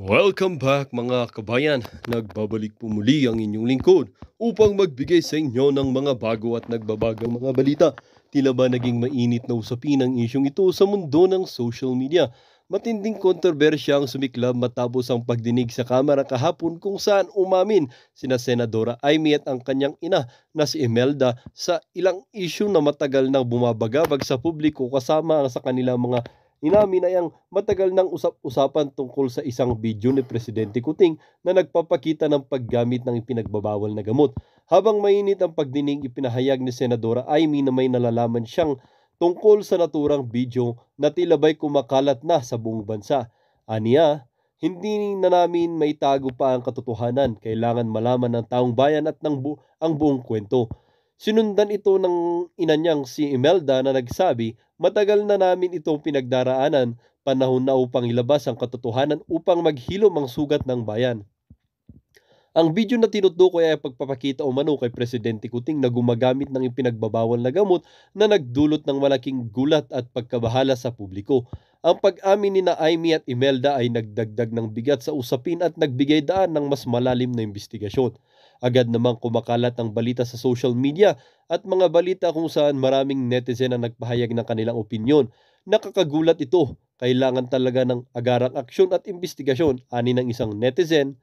Welcome back mga kabayan. Nagbabalik po muli ang inyong lingkod upang magbigay sa inyo ng mga bago at nagbabagang mga balita. Tila ba naging mainit na usapin ang isyong ito sa mundo ng social media? Matinding kontrobersya ang sumiklab matapos ang pagdinig sa Kamara kahapon kung saan umamin sina Senadora Amy at ang kanyang ina na si Imelda sa ilang isyu na matagal nang bumabagabag sa publiko kasama sa kanilang mga inamin ay ang matagal nang usap-usapan tungkol sa isang video ni Presidente Kuting na nagpapakita ng paggamit ng ipinagbabawal na gamot. Habang mainit ang pagdinig, ipinahayag ni Senadora Amy na may nalalaman siyang tungkol sa naturang video na tilabay kumakalat na sa buong bansa. Aniya, hindi na namin may tago pa ang katotohanan. Kailangan malaman ng taong bayan at ang buong kwento. Sinundan ito ng ina niyang si Imelda na nagsabi, matagal na namin itong pinagdaraanan, panahon na upang ilabas ang katotohanan upang maghilom ang sugat ng bayan. Ang video na tinutukoy ay pagpapakita umano kay Presidente Kuting na gumagamit ng ipinagbabawal na gamot na nagdulot ng malaking gulat at pagkabahala sa publiko. Ang pag-amin ni na Amy at Imelda ay nagdagdag ng bigat sa usapin at nagbigay daan ng mas malalim na investigasyon. Agad namang kumakalat ang balita sa social media at mga balita kung saan maraming netizen ang nagpahayag ng kanilang opinyon. Nakakagulat ito. Kailangan talaga ng agarang aksyon at investigasyon, ani ng isang netizen.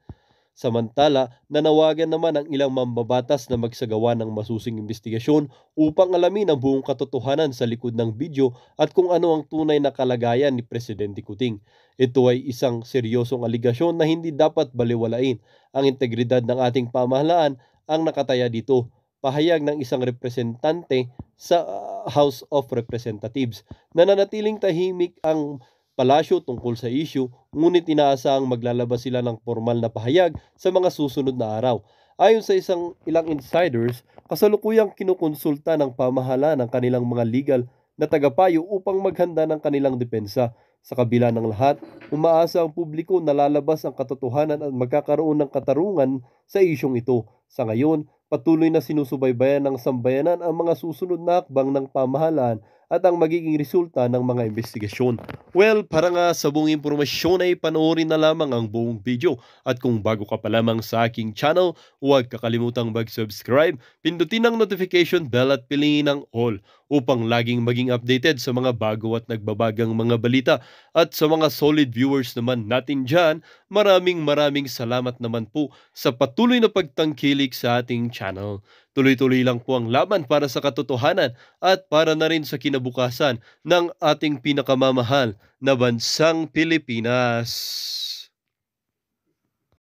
Samantala, nanawagan naman ang ilang mambabatas na magsagawa ng masusing investigasyon upang alamin ang buong katotohanan sa likod ng video at kung ano ang tunay na kalagayan ni Presidente Kuting. Ito ay isang seryosong aligasyon na hindi dapat baliwalain. Ang integridad ng ating pamahalaan ang nakataya dito. Pahayag ng isang representante sa House of Representatives. Nananatiling tahimik ang palasyo tungkol sa issue, ngunit inaasahang maglalabas sila ng formal na pahayag sa mga susunod na araw. Ayon sa ilang insiders, kasalukuyang kinukonsulta ng pamahalaan ang kanilang mga legal na tagapayo upang maghanda ng kanilang depensa. Sa kabila ng lahat, umaasa ang publiko na lalabas ang katotohanan at magkakaroon ng katarungan sa isyong ito. Sa ngayon, patuloy na sinusubaybayan ng sambayanan ang mga susunod na hakbang ng pamahalaan at ang magiging resulta ng mga investigasyon. Well, para nga sa buong impormasyon ay panoorin na lamang ang buong video. At kung bago ka pa lamang sa aking channel, huwag kakalimutang mag-subscribe, pindutin ang notification bell at piliin ang all upang laging maging updated sa mga bago at nagbabagang mga balita. At sa mga solid viewers naman natin dyan, maraming salamat naman po sa patuloy na pagtangkilik sa ating channel. Tuloy-tuloy lang po ang laban para sa katotohanan at para na rin sa kinabukasan ng ating pinakamamahal na bansang Pilipinas.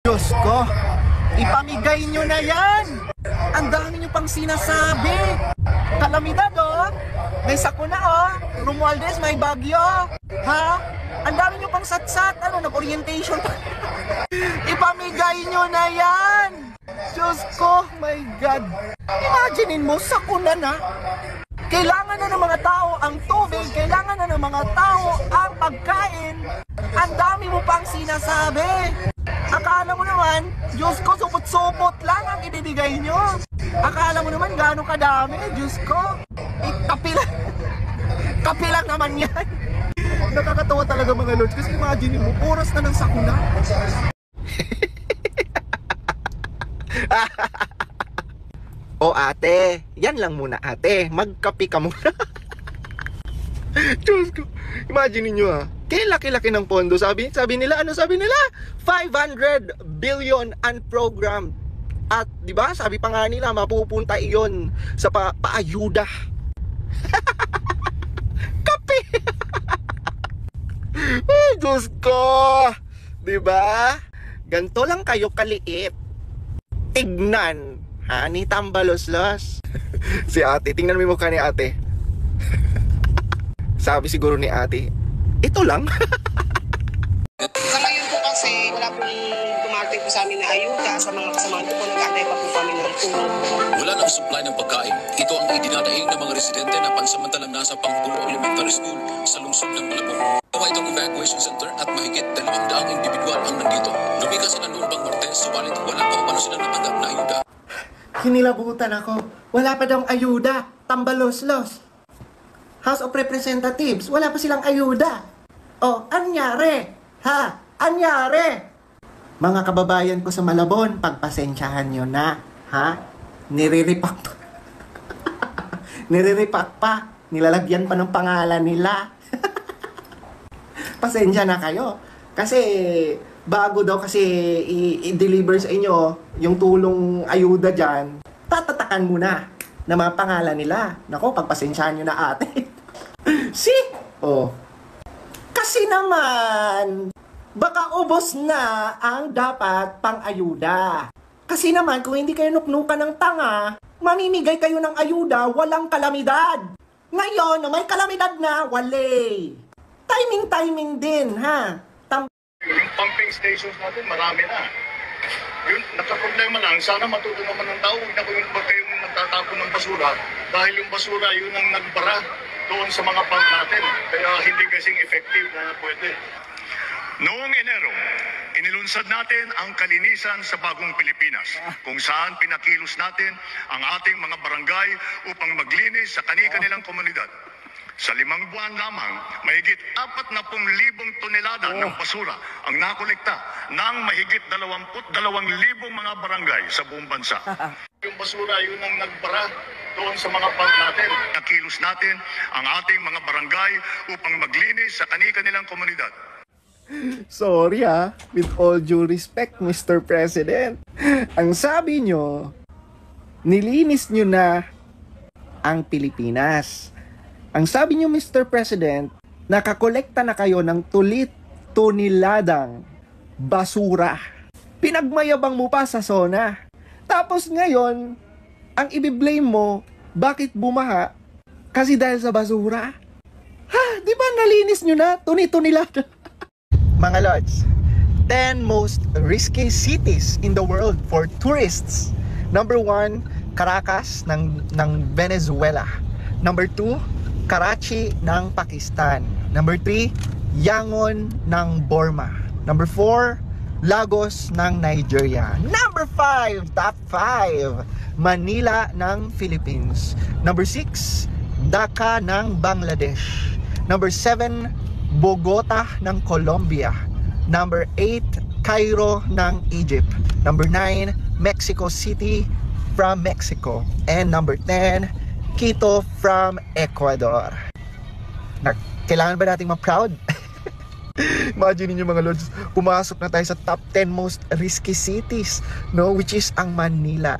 Diyos ko, ipamigay nyo na yan! Ang dami nyo pang sinasabi! Kalamidad oh! May sakuna oh! Romualdez, may bagyo! Ha? Ang dami nyo pang satsat! Ano, nag-orientation pa? Ipamigay nyo na yan! Diyos ko, my God! Imaginein mo, sakuna na! Kailangan na ng mga tao ang tubig, kailangan na ng mga tao ang pagkain. Ang dami mo pang sinasabi. Akala mo naman, Diyos ko, supot-supot lang ang ibibigay nyo. Akala mo naman gano'ng kadami, Diyos ko. Kapilang naman yan. Nakakatawa talaga mga lords, kasi imagine mo, oras na ng sakuna. O ate, yan lang muna ate, magkapi ka muna. Diyos ko, imagine niyo kaya laki-laki ng pondo, sabi nila, 500 billion unprogrammed. At di ba, sabi pa nga nila, mapupunta iyon sa paayuda. Kapi! Ay, Diyos ko! Di ba? Ganto lang kayo kaliit. Tignan. Ha, ni tambaloslos. Si ate, tingnan mo yung mukha ni ate. Sabi siguro ni ate, ito lang. Sa ngayon po kasi, wala pong dumating po sa amin na ayuda sa mga kasamahan ko po, nag-aantay pa po kami ng tulong. Wala nang supply ng pagkain. Ito ang idinadaing ng mga residente na pansamantalang nasa Panggulo Elementary School sa lungsod ng Malabon. Gawa itong evacuation center at mahigit 200 individual ang nandito. Lumikas sila noon pang Martes, subalit wala pa paano sila natanggap na ayuda. Hinilabutan ako. Wala pa daw ayuda. Tambaloslos. House of Representatives. Wala pa silang ayuda. Oh, anyari? Ha? Anyari? Mga kababayan ko sa Malabon, pagpasensyahan nyo na, ha? Niriripak pa. Niriripak pa. Nilalagyan pa ng pangalan nila. Pasensya na kayo. Kasi, bago daw kasi i-deliver sa inyo yung tulong ayuda dyan, tatatakan muna na mga pangalan nila. Nako, pagpasensyahan nyo na ate. See? Oh. Kasi naman, baka ubos na ang dapat pang ayuda. Kasi naman, kung hindi kayo nuknukan ng tanga, mamimigay kayo ng ayuda, walang kalamidad. Ngayon, na may kalamidad na, wale. Timing din, ha? Yung pumping stations natin, marami na. Yun, nagka-problema lang, sana matuto naman ng tao, huwag na kayong nagtatapon ng basura dahil yung basura, yun ang nagbara doon sa mga pump natin. Kaya hindi kasing effective na pwede. Noong Enero, inilunsad natin ang kalinisan sa bagong Pilipinas, kung saan pinakilos natin ang ating mga barangay upang maglinis sa kani-kanilang komunidad. Sa 5 buwan lamang, mahigit 40,000 tonelada ng basura ang nakolekta ng mahigit 22,000 mga barangay sa buong bansa. Yung basura, yun ang nagbara doon sa mga pump natin. Nakilos natin ang ating mga barangay upang maglinis sa kani-kanilang komunidad. Sorry with all due respect, Mr. President. Ang sabi nyo, nilinis nyo na ang Pilipinas. Ang sabi nyo, Mr. President, nakakolekta na kayo ng tulit-tuniladang basura. Pinagmayabang mo pa sa SONA. Tapos ngayon, ang ibiblame mo, bakit bumaha? Kasi dahil sa basura? Ha? Di ba nalinis nyo na? Tuni-tunilada. Mga Lords, 10 most risky cities in the world for tourists. Number 1, Caracas ng Venezuela. Number 2, Karachi ng Pakistan. Number 3, Yangon ng Burma. Number 4, Lagos ng Nigeria. Number 5, top 5, Manila ng Philippines. Number 6, Dhaka ng Bangladesh. Number 7, Bogota ng Colombia. Number 8, Cairo ng Egypt. Number 9, Mexico City from Mexico. And number 10, Quito from Ecuador. Kailangan ba nating ma-proud? Imagine niyo mga Lords, pumasok na tayo sa top 10 most risky cities, no, which is ang Manila.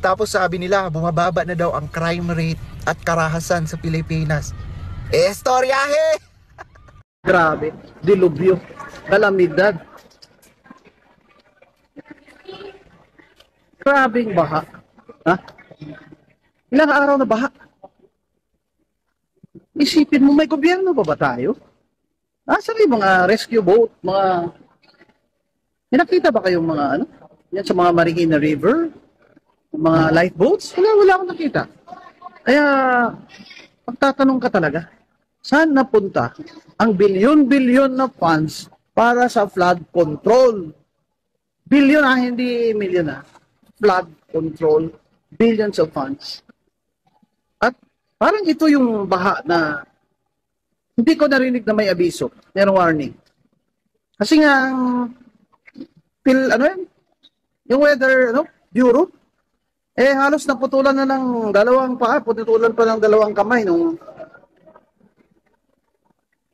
Tapos sabi nila, bumababa na daw ang crime rate at karahasan sa Pilipinas. Estoryahe! Grabe, dilubyo, kalamidad. Grabing baha. Ha? Ilang araw na baha? Isipin mo, may gobyerno ba tayo? Asan yung mga rescue boat, mga... Nakita ba kayong mga ano? Yan sa mga Marikina River? Mga lifeboats? Wala akong nakita. Kaya, pagtatanong ka talaga, saan napunta ang bilyon-bilyon na funds para sa flood control? Bilyon hindi milyon Flood control, billions of funds. At parang ito yung baha na hindi ko narinig na may abiso, merong warning. Kasi nga, yung weather bureau, halos naputulan na ng dalawang paa, putulan pa ng dalawang kamay nung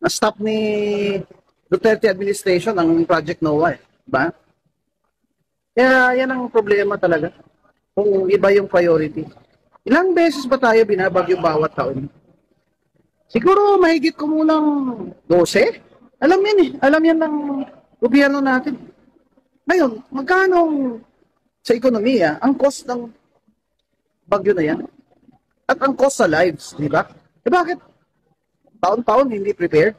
na-stop ni Duterte administration ang Project NOAA, ba? Kaya yan ang problema talaga. Kung iba yung priority. Ilang beses ba tayo binabagyo bawat taon? Siguro mahigit kumulang 12? Alam yan Alam yan ng gobyerno natin. Ngayon, magkano sa ekonomiya ang cost ng bagyo na yan? At ang cost sa lives, di ba? Bakit? Taon-taon hindi prepared.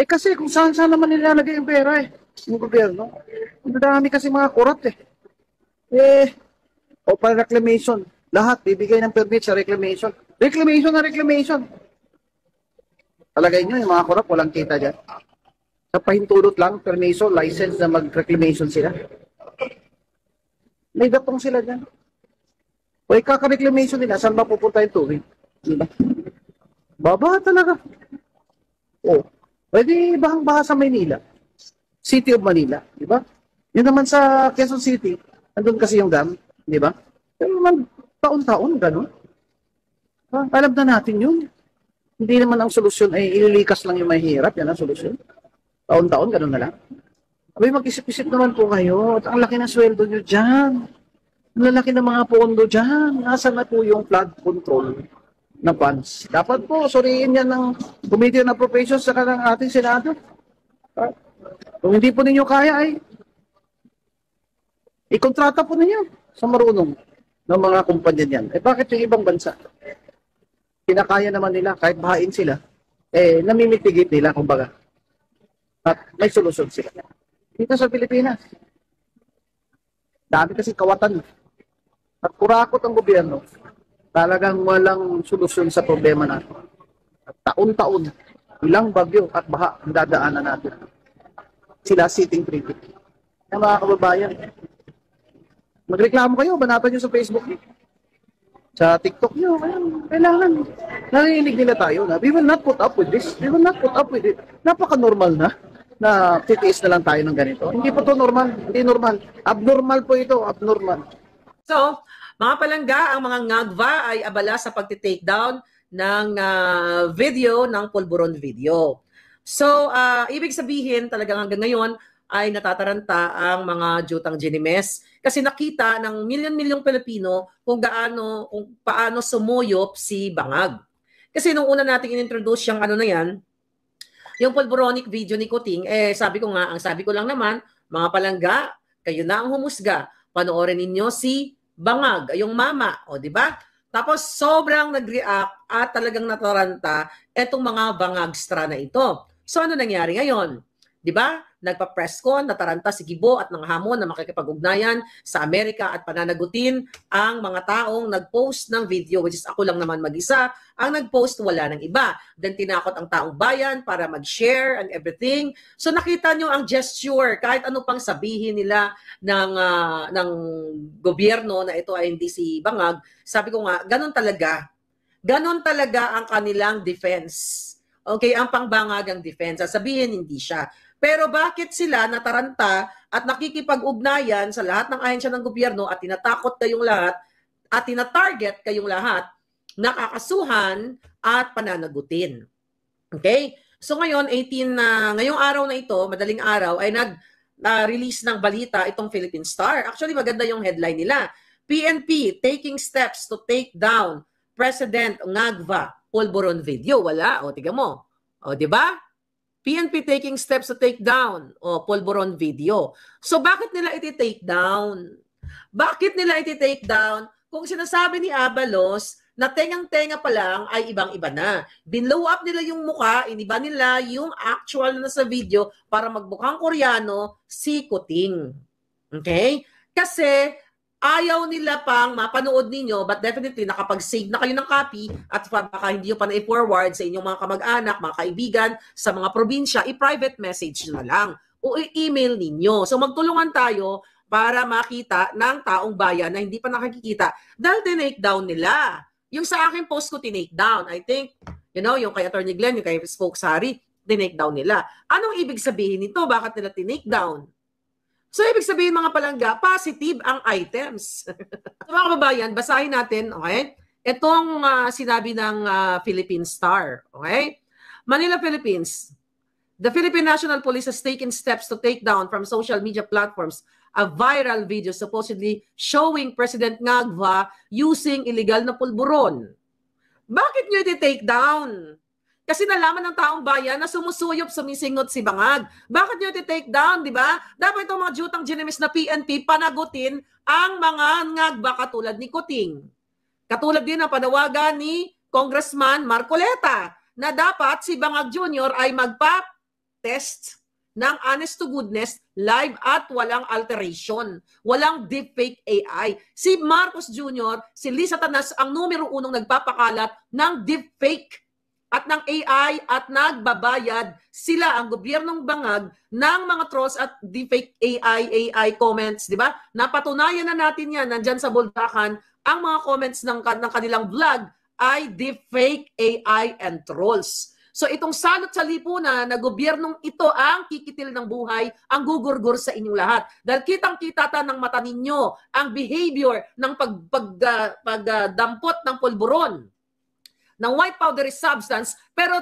Kasi kung saan-saan naman nilalagay yung pera yung gobyerno. Ang dami kasi mga korap o para reclamation. Lahat bibigay ng permit sa reclamation. Reclamation. Talagay nyo yung mga korap, walang kita dyan. Sa pahintulot lang, permission, license na mag-reclamation sila. May gatong sila dyan. O ikaka-reclamation nila, saan ba pupunta yung tubig? Diba? Baba talaga. Pwede bahang-baha sa Maynila. City of Manila, di ba? Yun naman sa Quezon City, andun kasi yung dam, di ba? Pero naman, taon-taon, gano'n. Alam na natin yun. Hindi naman ang solusyon ay ililikas lang yung mahihirap, yan ang solusyon. Taon-taon, gano'n na lang. Abay, mag-isip-isip naman po kayo. At ang laki ng sweldo nyo dyan. Ang lalaki ng mga pondo dyan. Nasaan na po yung flood control na funds? Dapat po, suriin yan ng Committee on Appropriations sa kanang ating Senado. Kung hindi po ninyo kaya ay ikontrata po ninyo sa marunong ng mga kumpanya niyan. Eh bakit yung ibang bansa? Kinakaya naman nila, kahit bahain sila, eh namimitigit nila, kumbaga. At may solusyon sila. Dito sa Pilipinas, dami kasi kawatan. At kurakot ang gobyerno, talagang walang solusyon sa problema natin. At taon-taon, ilang bagyo at baha ang dadaanan natin. Sila sitting pretty. Kaya mga kababayan, magreklamo kayo, banatan nyo sa Facebook nyo. Sa TikTok nyo, kailangan. Narinig nila tayo na, we will not put up with this. We will not put up with it. Napaka-normal na titiis na lang tayo ng ganito. Hindi po to normal. Hindi normal. Abnormal po ito. Abnormal. So, mga palangga, ang mga ngagva ay abala sa pagti-take down ng video ng Pulburon video. So, ibig sabihin talagang hanggang ngayon ay natataranta ang mga Jutang Ginimes kasi nakita ng milyon-milyong Pilipino kung paano sumuyop si Bangag. Kasi nung una nating in-introduce yung ano na yan, yung pulburonic video ni Kuting, sabi ko lang naman, mga palangga, kayo na ang humusga. Panoorin ninyo si Bangag, yung mama, o di ba? Tapos sobrang nag-react at talagang nataranta etong mga bangagstra na ito. So ano nangyari ngayon? Di ba? Nagpa-press con, nataranta si Gibo at nanghamon na makikipag-ugnayan sa Amerika at pananagutin ang mga taong nag-post ng video, which is ako lang naman mag-isa. Ang nag-post, wala ng iba. Then tinakot ang taong bayan para mag-share and everything. So nakita nyo ang gesture, kahit ano pang sabihin nila ng gobyerno na ito ay hindi si Bangag. Sabi ko nga, ganun talaga. Ganon talaga ang kanilang defense. Okay, ang pangbangagang defense. Sabihin, hindi siya. Pero bakit sila nataranta at nakikipag-ugnayan sa lahat ng ahensya ng gobyerno at tinatakot kayong lahat at tinatarget kayong lahat, nakakasuhan at pananagutin? Okay? So ngayon, ngayong araw na ito, madaling araw, ay nag-release ng balita itong Philippine Star. Actually, maganda yung headline nila. PNP taking steps to take down President Ngagva Pulburon video. Wala. O, tiga mo. O, di ba? PNP taking steps to take down Pulburon video. So bakit nila iti-take down? Bakit nila iti-take down kung sinasabi ni Abalos na tengang-tenga pa lang ay ibang-iba na? Binlow up nila yung mukha, iniba nila yung actual na sa video para magmukhang Koreano si Kuting. Okay? Kasi ayaw nila pang mapanood ninyo, but definitely nakapag-save na kayo ng copy at baka hindi nyo pa na-forward sa inyong mga kamag-anak, mga kaibigan, sa mga probinsya, i-private message na lang o i-email ninyo. So magtulungan tayo para makita ng taong bayan na hindi pa nakikita dahil tinake down nila. Yung sa akin post ko tinake down. I think, yung kay Attorney Glenn, yung kay Spokesary, tinake down nila. Anong ibig sabihin nito? Bakit nila tinake down? So, ibig sabihin mga palangga, positive ang items. So, mga kababayan, basahin natin, okay? Itong sinabi ng Philippine Star, okay? Manila, Philippines. The Philippine National Police has taken steps to take down from social media platforms a viral video supposedly showing President Ngagva using illegal na pulburon. Bakit nyo iti-take down? Kasi nalaman ng taong bayan na sumusuyop, sumisingot si Bangag. Bakit nyo iti-take down, di ba? Dapat itong mga Jutang Ginimes na PNP panagutin ang mga Ngagva katulad ni Kuting. Katulad din ang panawagan ni Congressman Marcoleta na dapat si Bangag Jr. ay magpa-test ng honest to goodness, live at walang alteration. Walang deepfake AI. Si Marcos Jr., si Lisa Tanas ang numero 1 nagpapakalat ng deepfake at ng AI at nagbabayad sila ang gobyernong Bangag ng mga trolls at deepfake AI comments, di ba? Napatunayan na natin yan, nandyan sa Buldakan, ang mga comments ng kanilang vlog ay deepfake AI and trolls. So itong salot sa lipunan na gobyernong ito ang kikitil ng buhay, ang gugurgur sa inyong lahat. Dahil kitang-kita ng mata ninyo ang behavior ng pagdampot ng pulburon, ng white powdery substance, pero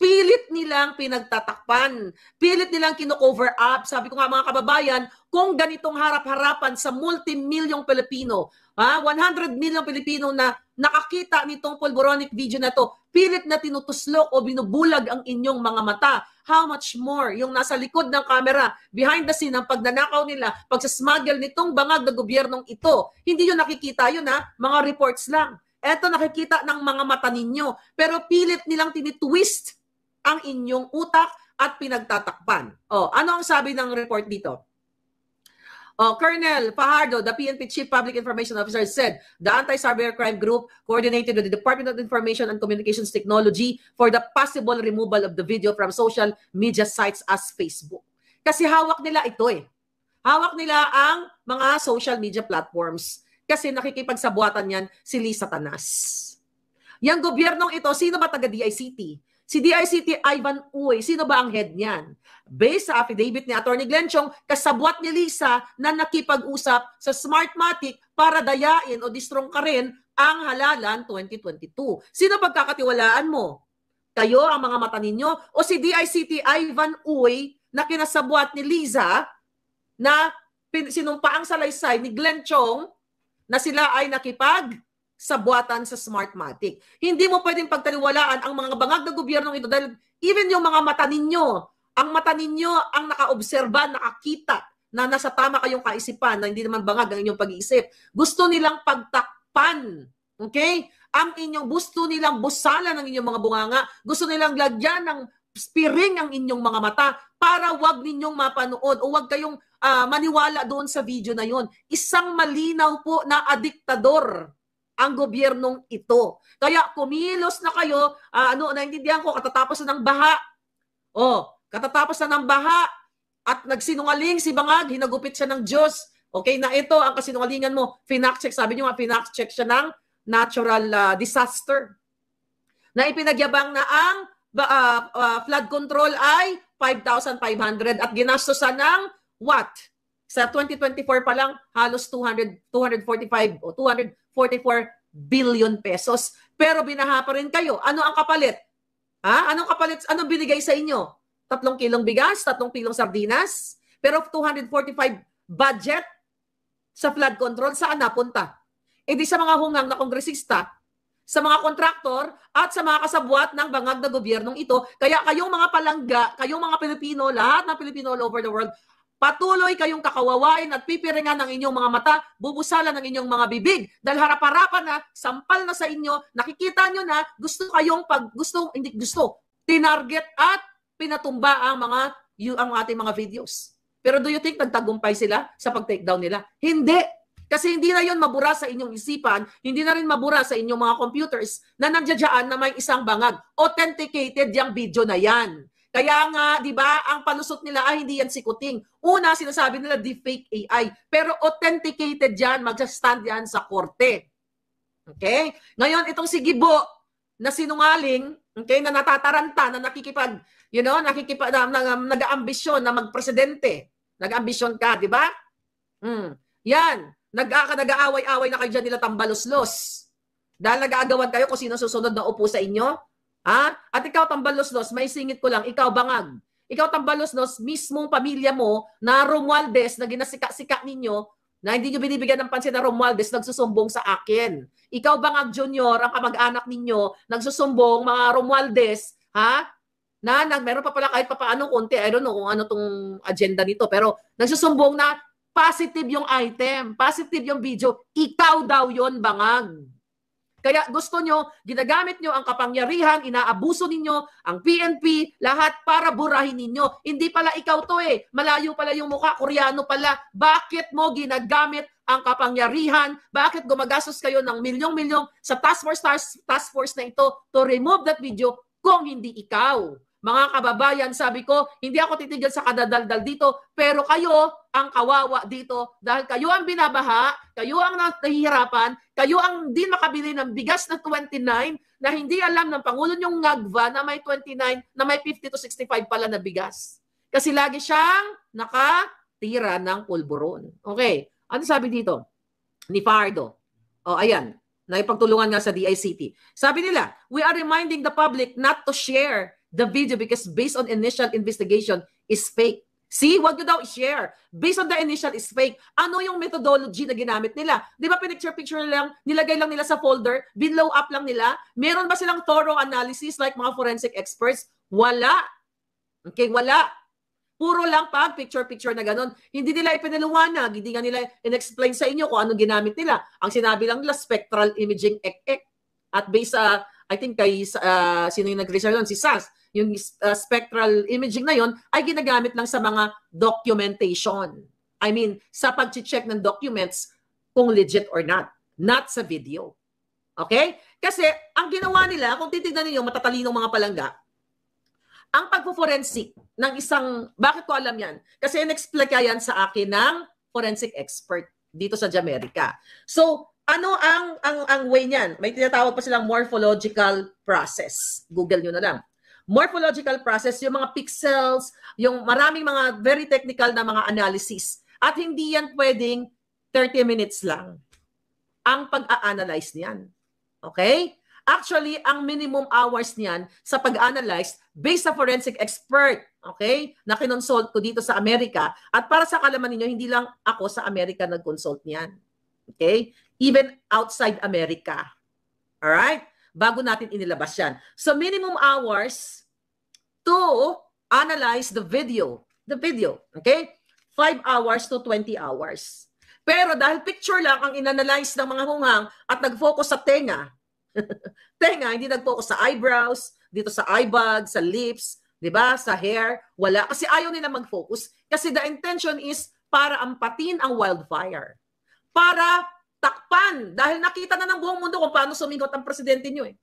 pilit nilang pinagtatakpan. Pilit nilang kino-cover up. Sabi ko nga mga kababayan, kung ganitong harap-harapan sa multi-milyong Pilipino, 100 million Pilipino na nakakita nitong pulboronic video na to, pilit na tinutuslok o binubulag ang inyong mga mata. How much more yung nasa likod ng camera, behind the scene, ang pagnanakaw nila, pagsasmuggle nitong bangag na gobyernong ito. Hindi yun nakikita yun mga reports lang. Eto nakikita ng mga mata ninyo. Pero pilit nilang tinitwist ang inyong utak at pinagtatakpan. Ano ang sabi ng report dito? Colonel Fajardo, the PNP Chief Public Information Officer, said the Anti-Cybercrime Group coordinated with the Department of Information and Communications Technology for the possible removal of the video from social media sites as Facebook. Kasi hawak nila ito Hawak nila ang mga social media platforms. Kasi nakikipagsabuatan yan si Lisa Tanas. Yang gobyernong ito, sino ba taga DICT? Si DICT Ivan Uy, sino ba ang head niyan? Based sa affidavit ni Atty. Glenchong, kasabwat ni Lisa na nakipag-usap sa Smartmatic para dayain o distrongkarin ang halalan 2022. Sino pagkakatiwalaan mo? Kayo ang mga mata ninyo? O si DICT Ivan Uy na kinasabwat ni Lisa na sinumpaang salaysay ni Glenchong na sila ay sa buwatan sa Smartmatic. Hindi mo pwedeng pagtaliwalaan ang mga bangag na gobyernong ito dahil even yung mga mata ninyo, ang mata ninyo ang nakaobserba, nakakita na nasa tama kayong kaisipan na hindi naman bangag ang inyong pag-iisip. Gusto nilang pagtakpan. Okay? Ang inyong gusto nilang busalan ng inyong mga bunganga. Gusto nilang lagyan ng spiring ang inyong mga mata para wag ninyong mapanood o wag kayong maniwala doon sa video na yon. Isang malinaw po na adiktador ang gobyernong ito. Kaya kumilos na kayo, naintindihan ko, katatapos na ng baha. Katatapos na ng baha at nagsinungaling si Bangag, hinagupit siya ng Diyos. Okay, na ito ang kasinungalingan mo. Finact-check, sabi niyo nga, finact-check siya ng natural disaster. Na ipinagyabang na ang flood control ay 5,500 at ginastosan ng what? Sa 2024 pa lang, halos 245 o 244 billion pesos. Pero binaha pa rin kayo. Ano ang kapalit? Anong kapalit? Anong binigay sa inyo? 3 kilong bigas? 3 kilong sardinas? Pero 245 budget sa flood control, saan napunta? E di sa mga hungang na kongresista, sa mga kontraktor, at sa mga kasabwat ng bangag na gobyernong ito. Kaya kayong mga palangga, kayong mga Pilipino, lahat ng Pilipino all over the world, patuloy kayong kakawawain at pipiringan ng inyong mga mata, bubusalan ng inyong mga bibig. Dahil harap-harapan na, sampal na sa inyo, nakikita nyo na gusto kayong tinarget at pinatumba ang ating mga videos. Pero do you think nagtagumpay sila sa pag-takedown nila? Hindi. Kasi hindi na yon mabura sa inyong isipan, hindi na rin mabura sa inyong mga computers na nandiyan na may isang bangag. Authenticated yung video na yan. Kaya nga, di ba, ang palusot nila ay hindi yan sikuting. Una, sinasabi nila deepfake AI. Pero authenticated yan, magsa-stand yan sa korte. Okay? Ngayon, itong si Gibo na sinungaling, okay, na natataranta, na nag-aambisyon na magpresidente. Nag-aambisyon ka, di ba? Yan. Nag-aaway-away na kayo dyan nila tambaloslos. Dahil nag-aagawan kayo kung sino susunod na upo sa inyo. At ikaw tambaloslos, may singit ko lang, ikaw Bangag. Ikaw tambaloslos, mismong pamilya mo na Romualdez na ginasika-sika ninyo, na hindi nyo binibigyan ng pansin na Romualdez, nagsusumbong sa akin. Ikaw Bangag Junior, ang kamag-anak ninyo, nagsusumbong, mga Romualdez, na meron pa pala kahit papaano konti, I don't know kung ano tong agenda nito, pero nagsusumbong na positive yung item, positive yung video, ikaw daw yon Bangag. Kaya gusto nyo, ginagamit nyo ang kapangyarihan, inaabuso ninyo, ang PNP, lahat para burahin ninyo. Hindi pala ikaw to malayo pala yung mukha, Koreano pala. Bakit mo ginagamit ang kapangyarihan? Bakit gumagastos kayo ng milyong-milyong sa task force na ito to remove that video kung hindi ikaw? Mga kababayan, sabi ko, hindi ako titigil sa kadadaldal dito, pero kayo ang kawawa dito dahil kayo ang binabaha, kayo ang nahihirapan, kayo ang din makabili ng bigas na 29, na hindi alam ng Pangulo niyong Ngagva na may 29, na may 50 to 65 pala na bigas. Kasi lagi siyang nakatira ng pulburon. Okay, ano sabi dito? Ni Fardo. O, ayan. Naipagtulungan nga sa DICT. Sabi nila, we are reminding the public not to share the video because based on initial investigation is fake. See, wag nyo daw i-share. Based on the initial is fake. Ano yung methodology na ginamit nila? Di ba pinicture-picture lang, nilagay lang nila sa folder, binlow up lang nila? Meron ba silang thorough analysis like mga forensic experts? Wala. Okay, wala. Puro lang pag picture-picture na ganun. Hindi nila ipinaliwanag, hindi nga nila in-explain sa inyo kung ano ginamit nila. Ang sinabi lang nila, spectral imaging ek-ek. At based sa, I think kay, sino yung nag-research doon? Si SAS. Yung spectral imaging na yon ay ginagamit lang sa mga documentation. I mean, sa pag-check ng documents kung legit or not sa video. Okay? Kasi ang ginawa nila, kung titignan niyo matatalinong mga palangga, ang pagpo-forensic ng isang, bakit ko alam yan? Kasi in-explain yan sa akin ng forensic expert dito sa Jamaica. So, ano ang way niyan? May tinatawag pa silang morphological process. Google nyo na lang. Morphological process, yung mga pixels, yung maraming mga very technical na mga analysis. At hindi yan pwedeng 30 minutes lang ang pag-a-analyze niyan. Okay? Actually, ang minimum hours niyan sa pag-analyze based sa forensic expert, okay, na kinonsult ko dito sa Amerika. At para sa kalaman ninyo, hindi lang ako sa Amerika nag-consult niyan. Okay? Even outside America. Alright? Bago natin inilabas yan. So, minimum hours to analyze the video. The video. Okay? 5 hours to 20 hours. Pero dahil picture lang ang inanalyze ng mga hunghang at nag-focus sa tenga, tenga, hindi nag-focus sa eyebrows, dito sa eye bag, sa lips, di ba? Sa hair, wala. Kasi ayaw nila mag-focus. Kasi the intention is para ampatin ang wildfire. Para takpan. Dahil nakita na ng buong mundo kung paano sumigot ang presidente nyo eh.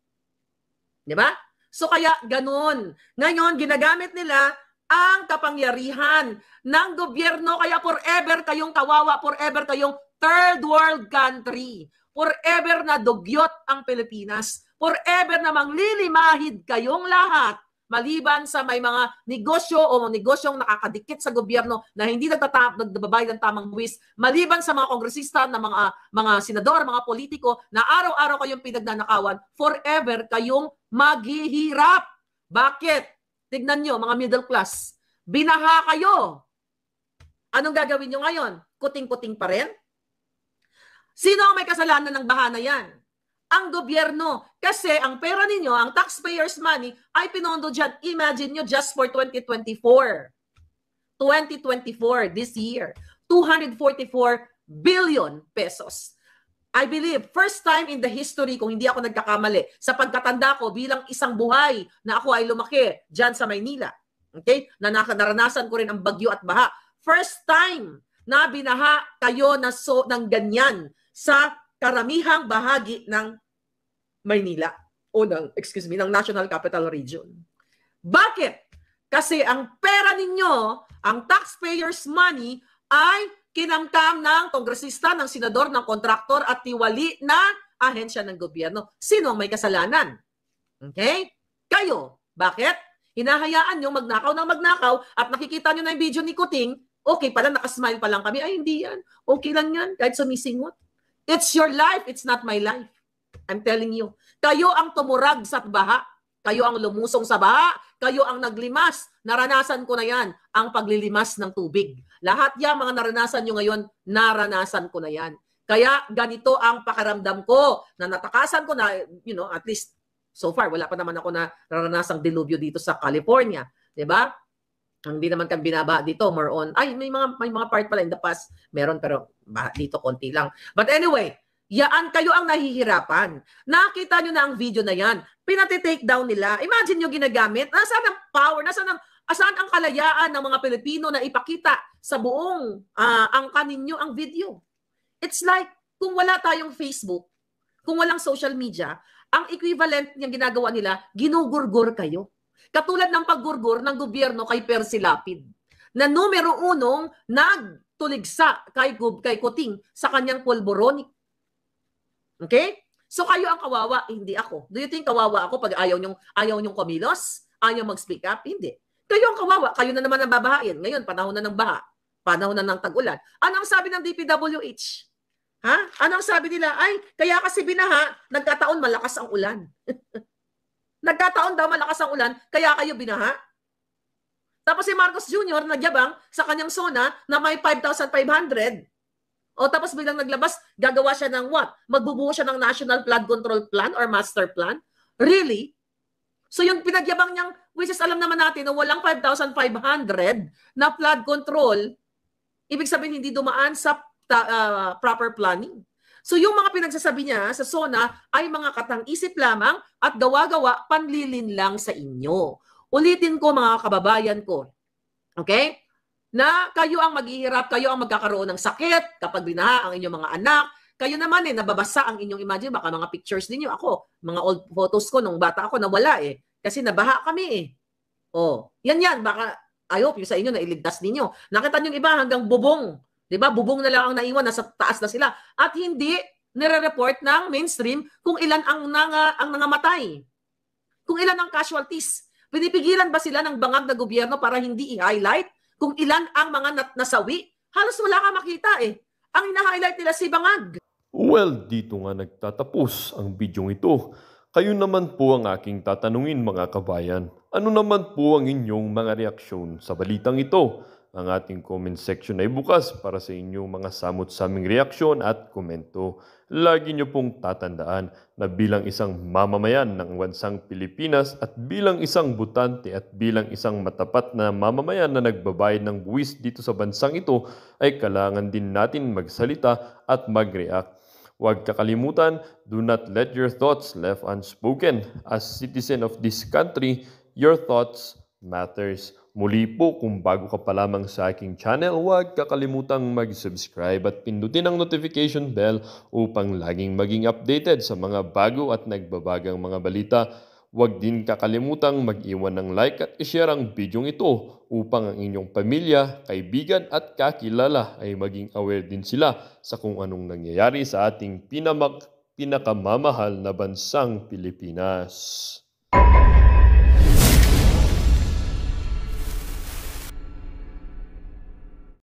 Di ba? So kaya ganun. Ngayon, ginagamit nila ang kapangyarihan ng gobyerno. Kaya forever kayong kawawa, forever kayong third world country. Forever na dugyot ang Pilipinas. Forever na manglilimahid kayong lahat. Maliban sa may mga negosyo o negosyong nakakadikit sa gobyerno na hindi nagbabayad ng tamang buwis. Maliban sa mga kongresista, na mga senador, mga politiko na araw-araw kayong pinagnanakawan, forever kayong maghihirap. Bakit? Tignan nyo, mga middle class. Binaha kayo. Anong gagawin nyo ngayon? Kuting-kuting pa rin? Sino ang may kasalanan ng baha na yan? Ang gobyerno. Kasi ang pera ninyo, ang taxpayers' money, ay pinondo dyan. Imagine nyo just for 2024. 2024, this year. 244 billion pesos. I believe, first time in the history, kung hindi ako nagkakamali, sa pagkatanda ko bilang isang buhay na ako ay lumaki dyan sa Maynila. Okay? Na naranasan ko rin ang bagyo at baha. First time na binaha kayo ng ganyan sa karamihang bahagi ng Maynila o ng National Capital Region. Bakit? Kasi ang pera ninyo, ang taxpayers' money ay kinamkam ng kongresista, ng senador, ng kontraktor at tiwali na ahensya ng gobyerno. Sino ang may kasalanan? Okay? Kayo. Bakit? Hinahayaan nyo magnakaw ng magnakaw at nakikita nyo na yung video ni Kuting, okay pala, nakasmile pa lang kami. Ay, hindi yan. Okay lang yan, kahit sumisingot. It's your life, it's not my life. I'm telling you. Kayo ang tumurag sa baha. Kayo ang lumusong sa baha. Kayo ang naglimas. Naranasan ko na yan, ang paglilimas ng tubig. Lahat yan, mga naranasan nyo ngayon, naranasan ko na yan. Kaya ganito ang pakiramdam ko na natakasan ko na, at least so far, wala pa naman ako na naranasang dilubyo dito sa California. Diba? Hindi naman kami binabaha dito, more on, may mga part pala in the past, meron, pero dito konti lang. But anyway, yaan kayo ang nahihirapan. Nakita nyo na ang video na yan. Pinati-take down nila. Imagine nyo ginagamit. Nasaan ang power? Nasaan ang kalayaan ng mga Pilipino na ipakita sa buong angka ninyo ang video? It's like, kung wala tayong Facebook, kung walang social media, ang equivalent niyang ginagawa nila, ginugurgur kayo. Katulad ng paggurgur ng gobyerno kay Percy Lapid, na numero 1 nagtuligsa kay Kuting sa kanyang polboronic. Okay? So kayo ang kawawa, hindi ako. Do you think kawawa ako pag ayaw nyong kumilos? Ayaw mag-speak up? Hindi. Kayo ang kawawa, kayo na naman ang babahain. Ngayon, panahon na ng baha, panahon na ng tag-ulan. Ano ang sabi ng DPWH? Ha? Ano ang sabi nila? Ay, kaya kasi binaha, nagkataon malakas ang ulan. Nagkataon daw malakas ang ulan, kaya kayo binaha. Tapos si Marcos Jr. nagyabang sa kanyang zona na may 5,500. O tapos bilang naglabas, gagawa siya ng what? Magbubuo siya ng National Flood Control Plan or Master Plan? Really? So yung pinagyabang niyang, which is alam naman natin na walang 5,500 na flood control, ibig sabihin hindi dumaan sa proper planning. So yung mga pinagsasabi niya sa zona ay mga katang-isip lamang at gawa-gawa panlilin lang sa inyo. Ulitin ko mga kababayan ko, okay? Na kayo ang maghihirap, kayo ang magkakaroon ng sakit kapag binaha ang inyong mga anak. Kayo naman nababasa ang inyong imagine, baka mga pictures ninyo. Ako, mga old photos ko nung bata ako nawala kasi nabaha kami Oh, yan, baka I hope yung sa inyo na iligtas ninyo. Nakita niyo yung iba hanggang bubong. 'Di ba? Bubong na lang ang naiwan, nasa taas na sila. At hindi nire-report ng mainstream kung ilan ang nangamatay. Kung ilan ang casualties. Pinipigilan ba sila ng bangag na gobyerno para hindi i-highlight kung ilan ang mga nasawi? Halos wala ka makita Ang ina-highlight nila si bangag. Well, dito nga nagtatapos ang bidyong ito. Kayo naman po ang aking tatanungin mga kabayan. Ano naman po ang inyong mga reaksyon sa balitang ito? Ang ating comment section ay bukas para sa inyong mga samot-saming reaksyon at komento. Lagi niyo pong tatandaan na bilang isang mamamayan ng bansang Pilipinas at bilang isang butante at bilang isang matapat na mamamayan na nagbabayad ng buwis dito sa bansang ito ay kailangan din natin magsalita at mag-react. Huwag kakalimutan, do not let your thoughts left unspoken. As citizen of this country, your thoughts matters. Muli po, kung bago ka pa lamang sa aking channel, huwag kakalimutang mag-subscribe at pindutin ang notification bell upang laging maging updated sa mga bago at nagbabagang mga balita. Huwag din kakalimutang mag-iwan ng like at i-share ang bidyong ito upang ang inyong pamilya, kaibigan at kakilala ay maging aware din sila sa kung anong nangyayari sa ating pinakamamahal na bansang Pilipinas.